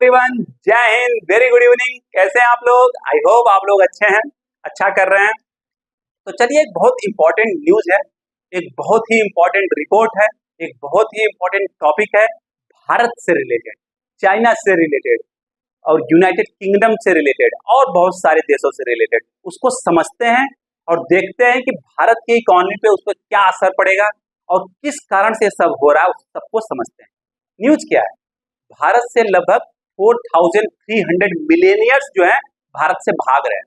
Everyone, जय Hind, very good evening. कैसे हैं आप लोग? आई होप आप लोग अच्छे हैं, अच्छा कर रहे हैं। तो चलिए, एक बहुत इंपॉर्टेंट न्यूज है, एक बहुत ही इंपॉर्टेंट रिपोर्ट है, एक बहुत ही इंपॉर्टेंट टॉपिक है। भारत से रिलेटेड, चाइना से रिलेटेड और यूनाइटेड किंगडम से रिलेटेड और बहुत सारे देशों से रिलेटेड, उसको समझते हैं और देखते हैं कि भारत की इकोनॉमी पे उस पर क्या असर पड़ेगा और किस कारण से सब हो रहा है, उस सबको समझते हैं। न्यूज क्या है? भारत से लगभग 4,300 मिलेनियर्स जो है भारत से भाग रहे हैं।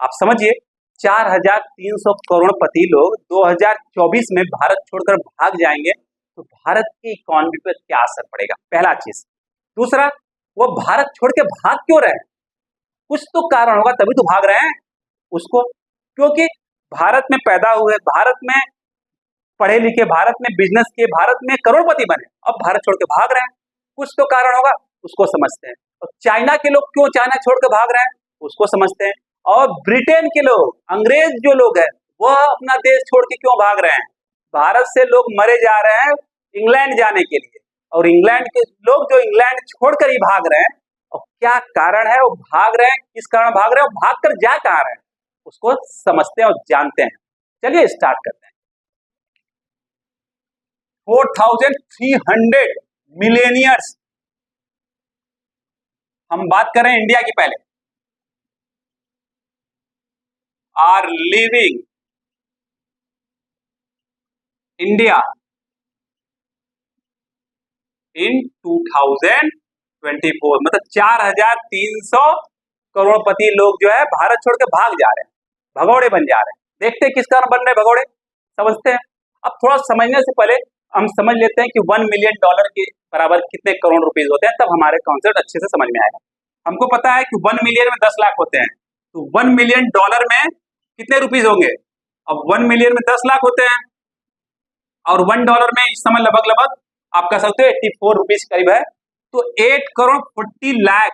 आप समझिए, 4,300 करोड़पति लोग 2024 में भारत छोड़कर भाग जाएंगे तो भारत की इकोनॉमी पर क्या असर पड़ेगा, पहला चीज। दूसरा, वो भारत छोड़ के भाग क्यों रहे हैं? कुछ तो कारण होगा, तभी तो भाग रहे हैं उसको। क्योंकि भारत में पैदा हुए, भारत में पढ़े लिखे, भारत में बिजनेस किए, भारत में करोड़पति बने, अब भारत छोड़ के भाग रहे हैं। कुछ तो कारण होगा, उसको समझते हैं। और चाइना के लोग क्यों चाइना छोड़ के भाग रहे हैं, उसको समझते हैं। और ब्रिटेन के लोग, अंग्रेज जो लोग हैं, वह अपना देश छोड़ के क्यों भाग रहे हैं? भारत से लोग मरे जा रहे हैं इंग्लैंड जाने के लिए, और इंग्लैंड के लोग जो इंग्लैंड छोड़कर ही भाग रहे हैं, और क्या कारण है वो भाग रहे हैं, किस कारण भाग रहे हैं, भाग कर जा कहाँ रहे हैं, उसको समझते हैं और जानते हैं। चलिए स्टार्ट करते हैं। 4,300 मिलेनियर्स, हम बात करें इंडिया की पहले, आर लिविंग इंडिया इन 2024, मतलब 4,300 करोड़पति लोग जो है भारत छोड़ के भाग जा रहे हैं, भगौड़े बन जा रहे हैं। देखते हैं किस कारण बन रहे भगौड़े, समझते हैं। अब थोड़ा समझने से पहले हम समझ लेते हैं कि $1 मिलियन के बराबर कितने करोड़ रुपीस होते हैं, तब हमारे कॉन्सेप्ट अच्छे से समझ में आएगा। हमको पता है कि 1 मिलियन में 10 लाख होते हैं, तो $1 मिलियन में कितने रुपीस होंगे? अब 1 मिलियन में 10 लाख होते हैं, और $1 में इस समय लगभग आप कह सकते हो 84 रुपीस करीब है, तो 8 करोड़ 40 लाख।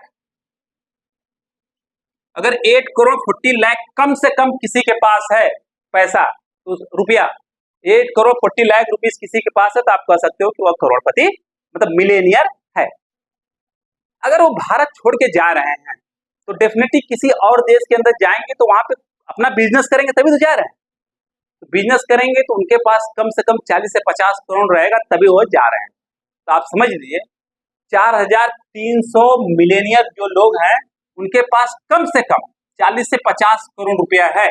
अगर 8 करोड़ 40 लाख कम से कम किसी के पास है पैसा, तो रुपया 8 करोड़ 40 लाख रुपीस किसी के पास है, तो आप कह सकते हो कि वह करोड़पति, मतलब मिलेनियर है। अगर वो भारत छोड़ के जा रहे हैं तो डेफिनेटली किसी और देश के अंदर जाएंगे तो वहां पे अपना बिजनेस करेंगे, तभी तो जा रहे हैं। तो बिजनेस करेंगे तो उनके पास कम से कम 40 से 50 करोड़ रहेगा, तभी वो जा रहे हैं। तो आप समझ लीजिए, 4,300 मिलेनियर जो लोग हैं उनके पास कम से कम 40 से 50 करोड़ रुपया है,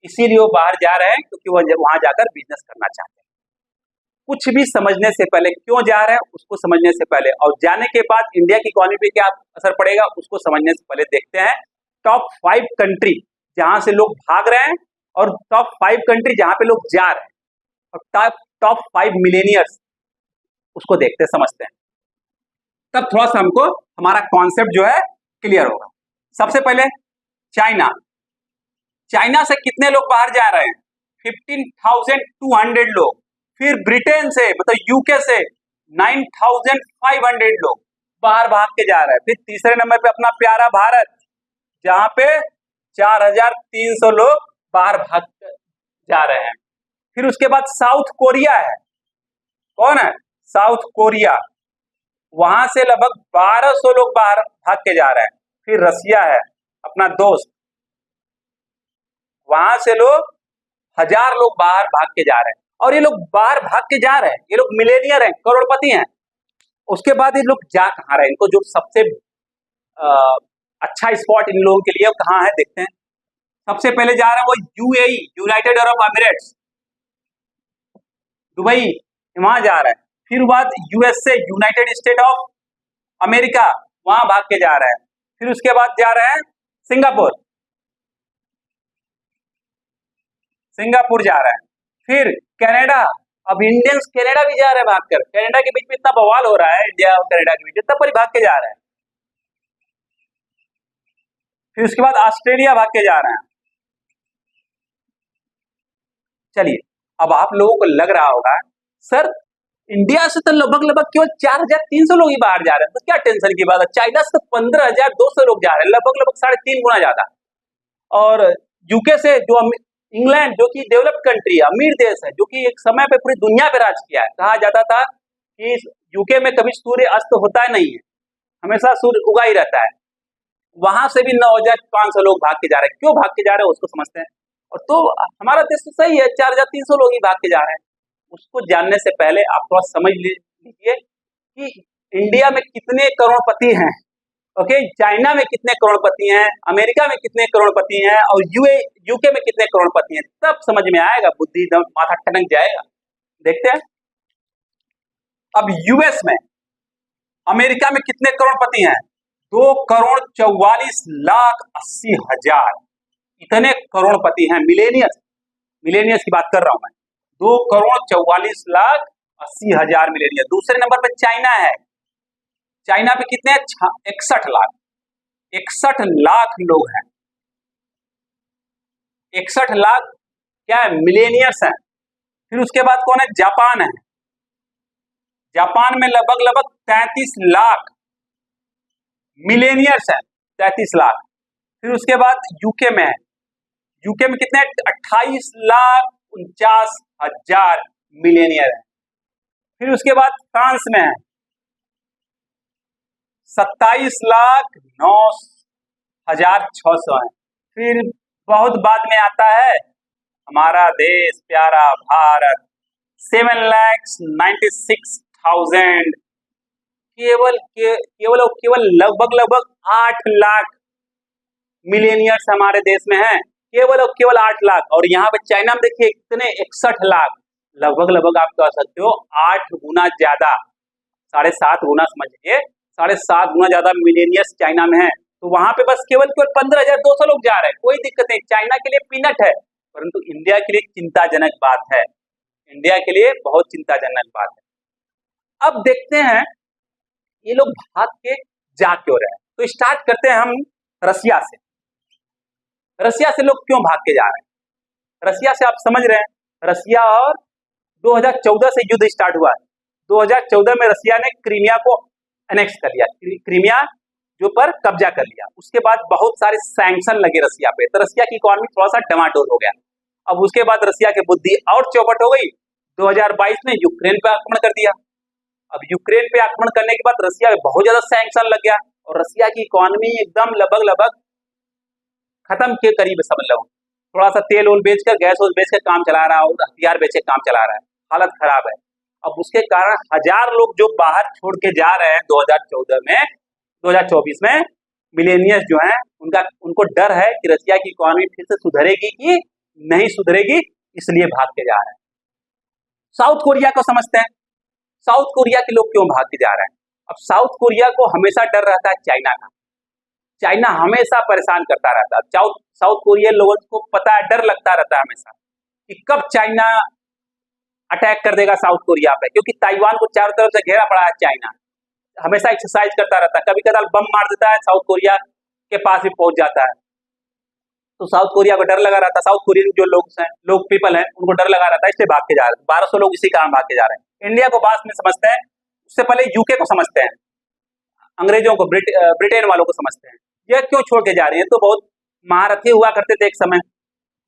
इसीलिए वो बाहर जा रहे हैं, क्योंकि वो वहां जाकर बिजनेस करना चाहते हैं। कुछ भी समझने से पहले, क्यों जा रहे हैं उसको समझने से पहले, और जाने के बाद इंडिया की इकोनॉमी पे क्या असर पड़ेगा उसको समझने से पहले देखते हैं टॉप 5 कंट्री जहां से लोग भाग रहे हैं, और टॉप 5 कंट्री जहां पे लोग जा रहे हैं, और टॉप 5 मिलेनियर्स, उसको देखते समझते हैं। तब थोड़ा सा हमको हमारा कॉन्सेप्ट जो है क्लियर होगा। सबसे पहले चाइना, चाइना से कितने लोग बाहर जा रहे हैं? 15,200 लोग। फिर ब्रिटेन से, मतलब यूके से 9,500 लोग बाहर भाग के जा रहे हैं। फिर तीसरे नंबर पे अपना प्यारा भारत, जहां पे 4,300 लोग बाहर भाग जा रहे हैं। फिर उसके बाद साउथ कोरिया है। कौन है? साउथ कोरिया, वहां से लगभग 1,200 लोग बाहर भाग के जा रहे हैं। फिर रसिया है, अपना दोस्त, वहां से लोग 1,000 लोग बाहर भाग के जा रहे हैं। और ये लोग बाहर भाग के जा रहे हैं, ये लोग मिलेनियर हैं, करोड़पति हैं। उसके बाद ये लोग जा कहाँ रहे हैं? इनको जो सबसे अच्छा स्पॉट इन लोगों के लिए कहाँ है, देखते हैं। सबसे पहले जा रहे हैं वो UAE, United Arab Emirates, Dubai, वहां जा रहे हैं। फिर बाद USA, United state of America, वहां भाग के जा रहे हैं। फिर उसके बाद जा रहे हैं सिंगापुर, सिंगापुर जा रहे हैं। फिर कनाडा, अब इंडियंस कनाडा भी जा रहे हैं भागकर। कनाडा के बीच में इतना बवाल हो रहा है, इंडिया और कनाडा के बीच, तब पर भाग के जा रहे हैं। फिर उसके बाद ऑस्ट्रेलिया भाग के जा रहे हैं। चलिए, अब आप लोगों को लग रहा होगा सर इंडिया से तो लगभग केवल 4,300 लोग ही बाहर जा रहे हैं, तो क्या टेंशन की बात है? चाइना से तो 15,200 लोग जा रहे हैं, लगभग 3.5 गुना ज्यादा। और यूके से, जो इंग्लैंड, जो कि डेवलप्ड कंट्री है, अमीर देश है, जो कि एक समय पे पूरी दुनिया पे राज किया है, कहा जाता था कि यूके में कभी सूर्य अस्त होता नहीं है, हमेशा सूर्य उगा ही रहता है। वहां से भी 9,500 लोग भाग के जा रहे हैं। क्यों भाग के जा रहे हैं उसको समझते हैं। और तो हमारा देश तो सही है, 4,300 लोग ही भाग के जा रहे हैं। उसको जानने से पहले आप थोड़ा समझ लीजिए कि इंडिया में कितने करोड़पति हैं, ओके, चाइना में कितने करोड़पति हैं, अमेरिका में कितने करोड़पति हैं और यूके में कितने करोड़पति हैं, तब समझ में आएगा, बुद्धि एकदम माथा टनक जाएगा। देखते हैं अब यूएस में, अमेरिका में कितने करोड़पति हैं, 2,44,80,000 इतने करोड़पति हैं। मिलेनियस की बात कर रहा हूं मैं, 2,44,80,000 मिलेनियस। दूसरे नंबर पर चाइना है। चाइना पे कितने हैं, 61 लाख। 61 लाख लोग हैं। 61 लाख क्या है, मिलेनियर्स हैं। फिर उसके बाद कौन है, जापान है। जापान में लगभग 33 लाख मिलेनियर्स हैं, 33 लाख। फिर उसके बाद यूके में है। यूके में कितने, 28,49,000 मिलेनियर है। फिर उसके बाद फ्रांस में है, 27,09,600 है। फिर बहुत बाद में आता है हमारा देश प्यारा भारत, 7,96,000। केवल लगभग 8 लाख मिलेनियर्स हमारे देश में हैं, केवल 8 लाख। और यहाँ पे चाइना में देखिए कितने, 61 लाख। लगभग आप कह सकते हो 8 गुना ज्यादा, 7.5 गुना समझिए, 7.5 गुना ज्यादा मिलेनियर्स चाइना में है। तो वहां पे बस केवल 15,200 लोग जा रहे हैं, कोई दिक्कत नहीं, चाइना के लिए पीनट है। परंतु इंडिया के लिए चिंताजनक बात है, इंडिया के लिए बहुत चिंताजनक बात है। अब देखते हैं ये लोग भाग के जा क्यों रहे हैं। तो स्टार्ट करते हैं हम रसिया से। रसिया से लोग क्यों भाग के जा रहे हैं, रसिया से आप समझ रहे हैं, रसिया और 2014 से युद्ध स्टार्ट हुआ है। 2014 में रसिया ने क्रीमिया को एनेक्स कर लिया, क्रीमिया जो पर कब्जा कर लिया। उसके बाद बहुत सारे सैंक्शन लगे रसिया पे, तो रसिया की इकोनॉमी थोड़ा सा डमाडोल हो गया। अब उसके बाद रसिया की बुद्धि और चौपट हो गई, 2022 में यूक्रेन पे आक्रमण कर दिया। अब यूक्रेन पे आक्रमण करने के बाद रसिया में बहुत ज्यादा सैंक्शन लग गया और रसिया की इकोनॉमी एकदम लगभग खत्म के करीब समझ लो। थोड़ा सा तेल वोल बेचकर, गैस वोल बेचकर काम चला रहा है और हथियार बेच के काम चला रहा है, हालत खराब है। अब उसके कारण 1000 लोग जो बाहर छोड़ के जा रहे हैं 2024 में मिलेनियस जो हैं, उनको डर है कि रसिया की इकोनॉमी फिर से सुधरेगी कि नहीं सुधरेगी, इसलिए भाग के जा रहे हैं। साउथ कोरिया को समझते हैं, साउथ कोरिया के लोग क्यों भाग के जा रहे हैं। अब साउथ कोरिया को हमेशा डर रहता है चाइना का, चाइना हमेशा परेशान करता रहता है। साउथ कोरिया लोगों को पता है, डर लगता रहता है हमेशा कि कब चाइना अटैक कर देगा साउथ कोरिया पे, क्योंकि ताइवान को चारों तरफ से घेरा पड़ा है। चाइना हमेशा एक्सरसाइज करता रहता है, कभी कदार बम मार देता है, साउथ कोरिया के पास भी पहुंच जाता है। तो साउथ कोरिया को डर लगा रहता है, साउथ कोरियन जो लोग पीपल हैं उनको डर लगा रहता है, इसलिए भाग के जा रहे हैं। 1200 लोग इसी कारण भाग के जा रहे हैं। इंडिया को बाद में समझते हैं, उससे पहले यूके को समझते हैं, अंग्रेजों को, ब्रिटेन वालों को समझते हैं। यह क्यों छोड़ के जा रहे हैं, तो बहुत महारथी हुआ करते थे एक समय,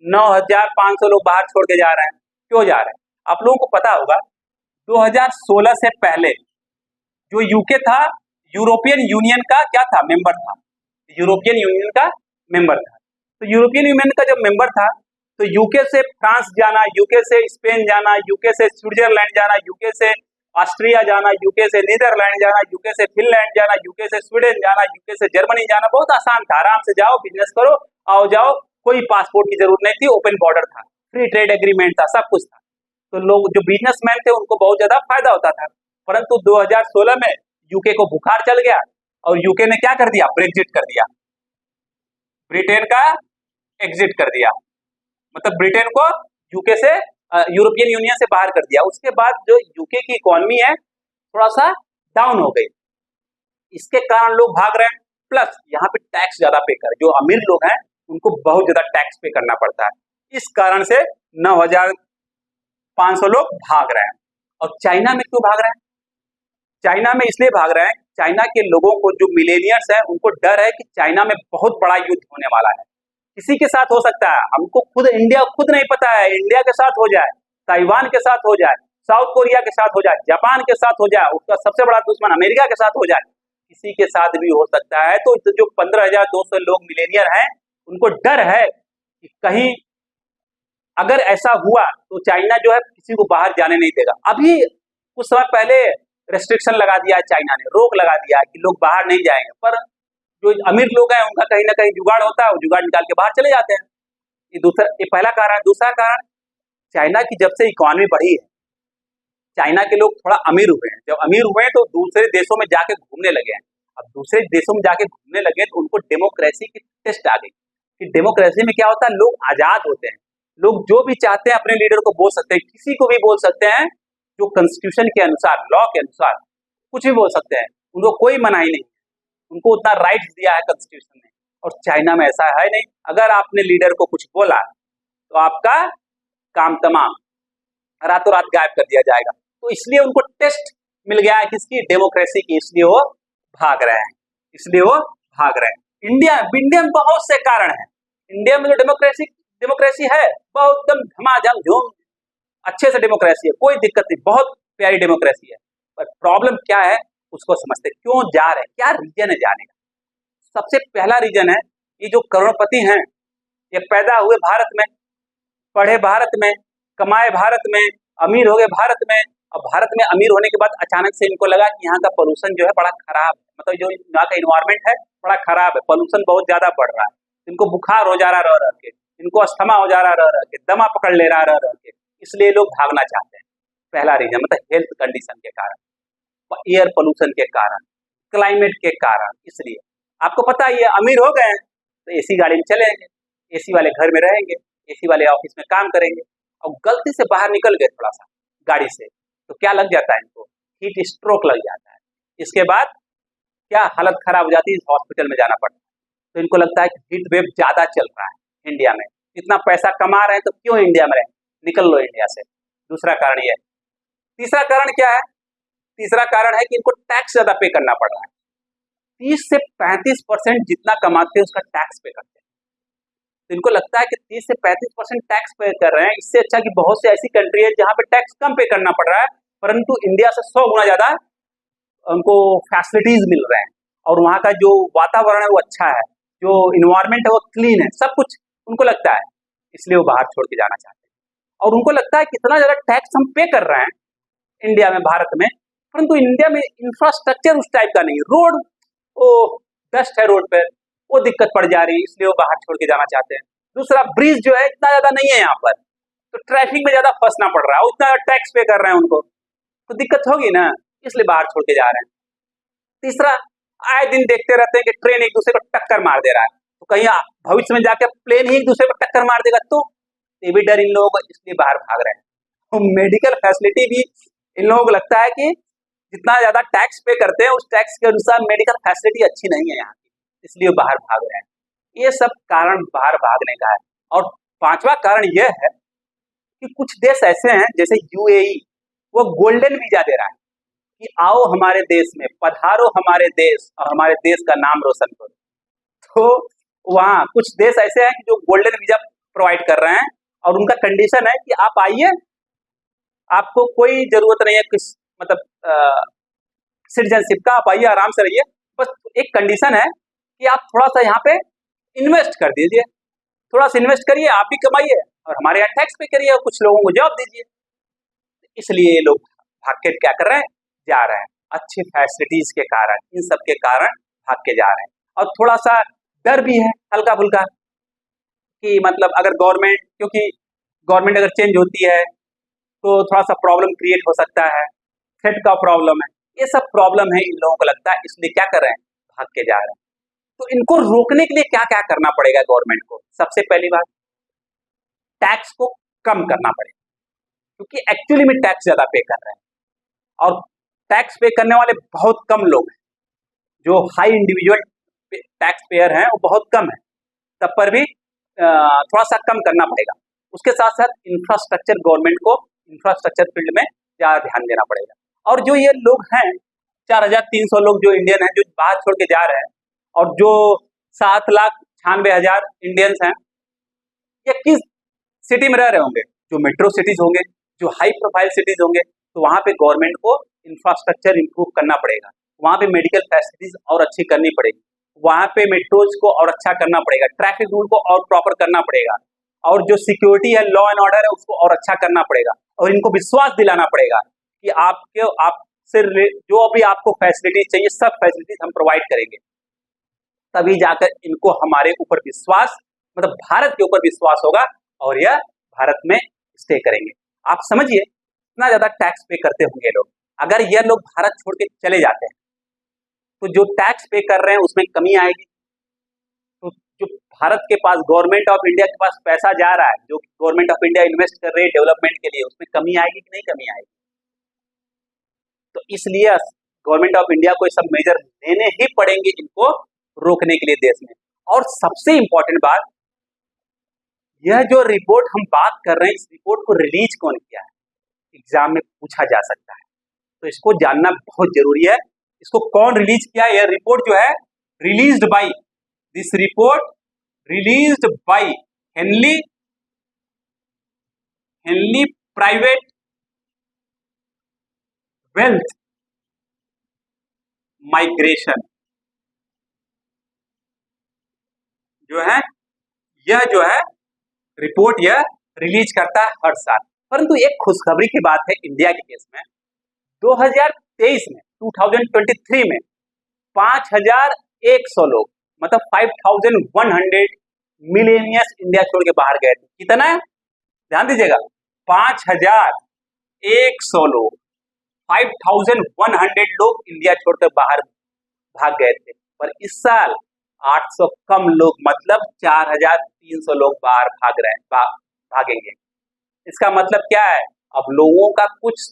9,500 लोग बाहर छोड़ के जा रहे हैं। क्यों जा रहे हैं, आप लोगों को पता होगा 2016 से पहले जो यूके था, यूरोपियन यूनियन का क्या था, मेंबर था, यूरोपियन यूनियन का मेंबर था। तो यूरोपियन यूनियन का जब मेंबर था, तो यूके से फ्रांस जाना, यूके से स्पेन जाना, यूके से स्विट्जरलैंड जाना, यूके से ऑस्ट्रिया जाना, यूके से नीदरलैंड जाना, यूके से फिनलैंड जाना, यूके से स्वीडन जाना, यूके से जर्मनी जाना बहुत आसान था। आराम से जाओ, बिजनेस करो, आओ जाओ, कोई पासपोर्ट की जरूरत नहीं थी, ओपन बॉर्डर था, फ्री ट्रेड एग्रीमेंट था, सब कुछ था। तो लोग जो बिजनेसमैन थे उनको बहुत ज्यादा फायदा होता था। परंतु 2016 में यूके को बुखार चल गया और यूके ने क्या कर दिया, ब्रेग्जिट कर दिया, ब्रिटेन का एग्जिट कर दिया, मतलब ब्रिटेन को यूके से, यूरोपियन यूनियन से बाहर कर दिया। उसके बाद जो यूके की इकोनॉमी है थोड़ा सा डाउन हो गई, इसके कारण लोग भाग रहे हैं। प्लस यहाँ पे टैक्स ज्यादा पे कर, जो अमीर लोग हैं उनको बहुत ज्यादा टैक्स पे करना पड़ता है, इस कारण से 9,500 लोग भाग रहे हैं। और चाइना में क्यों भाग रहे हैं, चाइना में इसलिए भाग रहे हैं, चाइना के लोगों को, जो मिलेनियर्स हैं, उनको डर है कि चाइना में बहुत बड़ा युद्ध होने वाला है, किसी के साथ हो सकता है, हमको खुद इंडिया खुद नहीं पता है, इंडिया के साथ हो जाए, ताइवान के साथ हो जाए, साउथ कोरिया के साथ हो जाए, जापान के साथ हो जाए, उसका सबसे बड़ा दुश्मन अमेरिका के साथ हो जाए, किसी के साथ भी हो सकता है। तो जो 15,200 लोग मिलेनियर हैं, उनको डर है कि कहीं अगर ऐसा हुआ तो चाइना जो है किसी को बाहर जाने नहीं देगा। अभी कुछ समय पहले रेस्ट्रिक्शन लगा दिया है चाइना ने, रोक लगा दिया है कि लोग बाहर नहीं जाएंगे, पर जो अमीर लोग हैं उनका कहीं ना कहीं जुगाड़ होता है, वो जुगाड़ निकाल के बाहर चले जाते हैं। ये पहला कारण। दूसरा कारण, चाइना की जब से इकोनॉमी बढ़ी है, चाइना के लोग थोड़ा अमीर हुए हैं। जब अमीर हुए हैं तो दूसरे देशों में जाके घूमने लगे हैं। अब दूसरे देशों में जाके घूमने लगे तो उनको डेमोक्रेसी की टेस्ट आ गई कि डेमोक्रेसी में क्या होता है, लोग आजाद होते हैं, लोग जो भी चाहते हैं अपने लीडर को बोल सकते हैं, किसी को भी बोल सकते हैं, जो कॉन्स्टिट्यूशन के अनुसार, लॉ के अनुसार कुछ भी बोल सकते हैं, उनको कोई मनाही नहीं, उनको उतना राइट्स दिया है कॉन्स्टिट्यूशन ने। और चाइना में ऐसा है नहीं, अगर आपने लीडर को कुछ बोला तो आपका काम तमाम, रातों रात गायब कर दिया जाएगा। तो इसलिए उनको टेस्ट मिल गया है किसकी, डेमोक्रेसी की, इसलिए वो भाग रहे हैं, इसलिए वो भाग रहे हैं। इंडिया में बहुत से कारण हैं। इंडिया में जो डेमोक्रेसी है बहुत एकदम झमाझम झूम अच्छे से डेमोक्रेसी है, कोई दिक्कत नहीं, बहुत प्यारी डेमोक्रेसी है। पर प्रॉब्लम क्या है उसको समझते, क्यों जा रहे हैं, क्या रीजन है जाने का। सबसे पहला रीजन है, ये जो करोड़पति हैं, ये पैदा हुए भारत में, पढ़े भारत में, कमाए भारत में, अमीर हो गए भारत में। और भारत में अमीर होने के बाद अचानक से इनको लगा कि यहाँ का पोल्यूशन जो है बड़ा खराब है, मतलब जो यहाँ का इन्वायरमेंट है बड़ा खराब है, पोल्यूशन बहुत ज्यादा बढ़ रहा है, इनको बुखार हो जा रहा रह के, इनको अस्थमा हो जा रहा रह के, दमा पकड़ ले रहा रह के, इसलिए लोग भागना चाहते हैं। पहला रीजन मतलब हेल्थ कंडीशन के कारण, एयर पोल्यूशन के कारण, क्लाइमेट के कारण। इसलिए आपको पता ही है, अमीर हो गए तो एसी गाड़ी में चलेंगे, एसी वाले घर में रहेंगे, एसी वाले ऑफिस में काम करेंगे, और गलती से बाहर निकल गए थोड़ा सा गाड़ी से तो क्या लग जाता है इनको, हीट स्ट्रोक लग जाता है। इसके बाद क्या हालत खराब हो जाती है, हॉस्पिटल में जाना पड़ता है। तो इनको लगता है कि हीट वेव ज्यादा चल रहा है इंडिया में, इतना पैसा कमा रहे हैं तो क्यों इंडिया में रहें, निकल लो इंडिया से। दूसरा कारण ये है। तीसरा कारण क्या है, तीसरा कारण है कि इनको टैक्स ज्यादा पे करना पड़ रहा है। 30 से 35% जितना कमाते हैं उसका टैक्स पे करते हैं। तो इनको लगता है कि 30 से 35% टैक्स पे कर रहे हैं, इससे अच्छा कि बहुत सी ऐसी कंट्री है जहां पे टैक्स कम पे करना पड़ रहा है, परंतु इंडिया से 100 गुना ज्यादा उनको फैसिलिटीज मिल रहे हैं, और वहाँ का जो वातावरण है वो अच्छा है, जो इन्वायरमेंट है वो क्लीन है, सब कुछ उनको लगता है, इसलिए वो बाहर छोड़ के जाना चाहते हैं। और उनको लगता है कितना ज्यादा टैक्स हम पे कर रहे हैं इंडिया में, भारत में, परंतु इंडिया में इंफ्रास्ट्रक्चर उस टाइप का नहीं है, रोड ओ डस्ट है रोड पे, वो दिक्कत पड़ जा रही है, इसलिए वो बाहर छोड़ के जाना चाहते हैं। दूसरा, ब्रिज जो है इतना ज्यादा नहीं है यहाँ पर, तो ट्रैफिक में ज्यादा फंसना पड़ रहा है, उतना टैक्स पे कर रहे हैं उनको, तो दिक्कत होगी ना, इसलिए बाहर छोड़ के जा रहे हैं। तीसरा, आए दिन देखते रहते हैं कि ट्रेन एक दूसरे को टक्कर मार दे रहा है, तो कहीं भविष्य में जाकर प्लेन ही एक दूसरे को टक्कर मार देगा, तो ये भी डर इन लोगों को, इसलिए बाहर भाग रहे हैं। तो मेडिकल फैसिलिटी भी इन लोगों को लगता है कि जितना ज्यादा टैक्स पे करते हैं उस टैक्स के अनुसार मेडिकल फैसिलिटी अच्छी नहीं है यहाँ की, इसलिए बाहर भाग रहे हैं। ये सब कारण बाहर भागने का है। और पांचवा कारण यह है कि कुछ देश ऐसे हैं जैसे यूएई, वो गोल्डन वीजा दे रहा है कि आओ हमारे देश में, पधारो हमारे देश और हमारे देश का नाम रोशन करो। तो वहाँ कुछ देश ऐसे हैं कि जो गोल्डन वीजा प्रोवाइड कर रहे हैं, और उनका कंडीशन है कि आप आइए, आपको कोई जरूरत नहीं है किस मतलब सिटीजनशिप का, आप आइए आराम से रहिए, बस एक कंडीशन है कि आप थोड़ा सा यहाँ पे इन्वेस्ट कर दीजिए, थोड़ा सा इन्वेस्ट करिए, आप भी कमाइए और हमारे यहाँ टैक्स पे करिए और कुछ लोगों को जॉब दीजिए। इसलिए ये लोग भाग के क्या कर रहे हैं, जा रहे हैं, अच्छी फैसिलिटीज के कारण, इन सब के कारण भाग के जा रहे हैं। और थोड़ा सा डर भी है हल्का फुल्का कि मतलब अगर गवर्नमेंट, क्योंकि गवर्नमेंट अगर चेंज होती है तो थोड़ा सा प्रॉब्लम क्रिएट हो सकता है, थ्रेट का प्रॉब्लम है, ये सब प्रॉब्लम है इन लोगों को लगता है, इसलिए क्या कर रहे हैं, भाग के जा रहे हैं। तो इनको रोकने के लिए क्या क्या करना पड़ेगा गवर्नमेंट को? सबसे पहली बात, टैक्स को कम करना पड़ेगा, क्योंकि एक्चुअली में टैक्स ज्यादा पे कर रहे हैं, और टैक्स पे करने वाले बहुत कम लोग हैं, जो हाई इंडिविजुअल टैक्स पेयर हैं वो बहुत कम है, तब पर भी थोड़ा सा कम करना पड़ेगा। उसके साथ साथ इंफ्रास्ट्रक्चर, गवर्नमेंट को इंफ्रास्ट्रक्चर फील्ड में ज्यादा ध्यान देना पड़ेगा। और जो ये लोग हैं 4,300 लोग जो इंडियन हैं जो बाहर छोड़ के जा रहे हैं, और जो 7,96,000 इंडियंस हैं, ये किस सिटी में रह रहे होंगे? जो मेट्रो सिटीज होंगे, जो हाई प्रोफाइल सिटीज होंगे, तो वहां पे गवर्नमेंट को इंफ्रास्ट्रक्चर इंप्रूव करना पड़ेगा, वहाँ पे मेडिकल फैसिलिटीज और अच्छी करनी पड़ेगी, वहाँ पे मेट्रोज को और अच्छा करना पड़ेगा, ट्रैफिक रूल को और प्रॉपर करना पड़ेगा, और जो सिक्योरिटी है, लॉ एंड ऑर्डर है, उसको और अच्छा करना पड़ेगा, और इनको विश्वास दिलाना पड़ेगा कि आपसे जो अभी आपको फैसिलिटीज चाहिए सब फैसिलिटीज हम प्रोवाइड करेंगे। तभी जाकर इनको हमारे ऊपर विश्वास, मतलब भारत के ऊपर विश्वास होगा और यह भारत में स्टे करेंगे। आप समझिए इतना ज्यादा टैक्स पे करते होंगे लोग, अगर यह लोग भारत छोड़ के चले जाते हैं तो जो टैक्स पे कर रहे हैं उसमें कमी आएगी। तो जो भारत के पास, गवर्नमेंट ऑफ इंडिया के पास पैसा जा रहा है, जो गवर्नमेंट ऑफ इंडिया इन्वेस्ट कर रही है डेवलपमेंट के लिए, उसमें कमी आएगी कि नहीं कमी आएगी? तो इसलिए गवर्नमेंट ऑफ इंडिया को ये सब मेजर लेने ही पड़ेंगे इनको रोकने के लिए देश में। और सबसे इंपॉर्टेंट बात, यह जो रिपोर्ट हम बात कर रहे हैं, इस रिपोर्ट को रिलीज कौन किया है, एग्जाम में पूछा जा सकता है, तो इसको जानना बहुत जरूरी है। इसको कौन रिलीज किया? यह रिपोर्ट जो है released by, this report released by Henley private wealth migration जो है, यह जो है रिपोर्ट यह रिलीज करता है हर साल। परंतु एक खुशखबरी की बात है इंडिया के केस में, 2023 में 2023 में 5100 लोग, मतलब 5100 मिलेनियस इंडिया छोड़ के बाहर गए थे। कितना है? ध्यान दीजिएगा, 5100 लोग, 5100 लोग इंडिया छोड़कर बाहर भाग गए थे। पर इस साल 800 कम लोग, मतलब 4300 लोग बाहर भागेंगे। इसका मतलब क्या है? अब लोगों का कुछ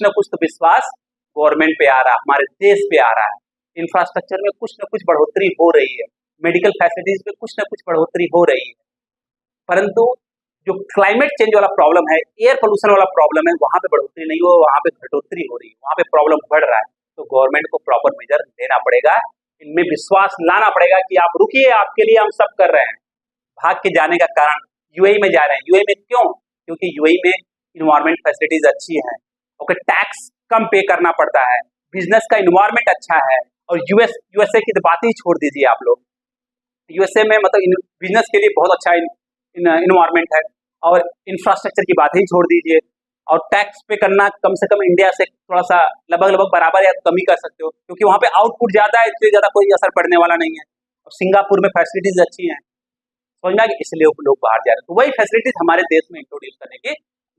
न कुछ तो विश्वास गवर्नमेंट पे आ रहा है, हमारे देश पे आ रहा है। इंफ्रास्ट्रक्चर में कुछ न कुछ बढ़ोतरी हो रही है, मेडिकल फैसिलिटीज में कुछ न कुछ बढ़ोतरी हो रही है। परंतु जो क्लाइमेट चेंज वाला प्रॉब्लम है, एयर पोल्यूशन वाला प्रॉब्लम है, वहां पे बढ़ोतरी नहीं हो, वहां पे घटोतरी हो रही है, वहां पे प्रॉब्लम बढ़ रहा है। तो गवर्नमेंट को प्रॉपर मेजर लेना पड़ेगा, इनमें विश्वास लाना पड़ेगा कि आप रुकिए, आपके लिए हम सब कर रहे हैं। भाग के जाने का कारण, यूएई में जा रहे हैं, यूएई में क्यों? क्योंकि यूएई में इन्वायरमेंट फैसिलिटीज अच्छी है, ओके, टैक्स कम पे करना पड़ता है, बिजनेस का इन्वायरमेंट अच्छा है। और यूएसए की तो बात ही छोड़ दीजिए आप लोग, यूएसए में मतलब बिजनेस के लिए बहुत अच्छा इन्वायरमेंट है, और इंफ्रास्ट्रक्चर की बात ही छोड़ दीजिए। और टैक्स पे करना कम से कम इंडिया से थोड़ा सा लगभग बराबर या कम ही कर सकते हो, क्योंकि वहां पे आउटपुट ज्यादा है, इसलिए ज्यादा कोई असर पड़ने वाला नहीं है। और सिंगापुर में फैसिलिटीज अच्छी हैं, समझ में आ गया, इसलिए लोग बाहर जा रहे हैं। तो वही फैसिलिटीज हमारे देश में इंट्रोड्यूस करने की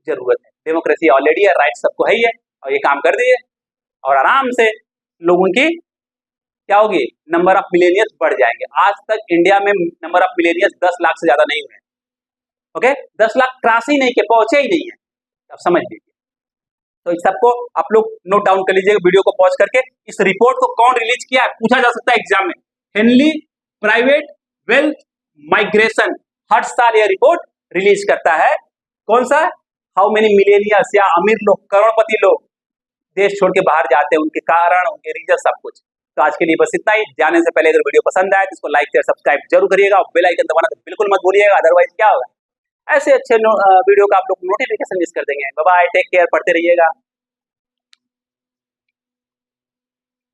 जरूरत है। डेमोक्रेसी ऑलरेडी है, राइट सबको है ही है, और ये काम कर दिए और आराम से लोगों की क्या होगी, नंबर ऑफ मिलेनियर्स बढ़ जाएंगे। आज तक इंडिया में नंबर ऑफ मिलेनियर्स 10 लाख से ज्यादा नहीं हुए, ओके, 10 लाख क्रॉस ही नहीं के, पहुंचे ही नहीं है, अब समझ लीजिए। तो इस सबको आप लोग नोट डाउन कर लीजिएगा, वीडियो को पॉज करके। इस रिपोर्ट को कौन रिलीज किया है, पूछा जा सकता है एग्जाम में। हेनली प्राइवेट वेल्थ माइग्रेशन हर साल यह रिपोर्ट रिलीज करता है। कौन सा? हाउ मेनी मिलेनियर्स, या अमीर लोग, करोड़पति लोग देश छोड़ के बाहर जाते हैं, उनके कारण, उनके रीजन, सब कुछ। तो आज के लिए बस इतना ही। जाने से पहले अगर वीडियो पसंद आए तो इसको लाइक शेयर सब्सक्राइब जरूर करिएगा, और बेल आइकन दबाना तो बिल्कुल मत भूलिएगा, अदरवाइज क्या होगा, ऐसे अच्छे वीडियो का आप लोग नोटिफिकेशन मिस कर देंगे। बाय बाय, टेक केयर, पढ़ते रहिएगा।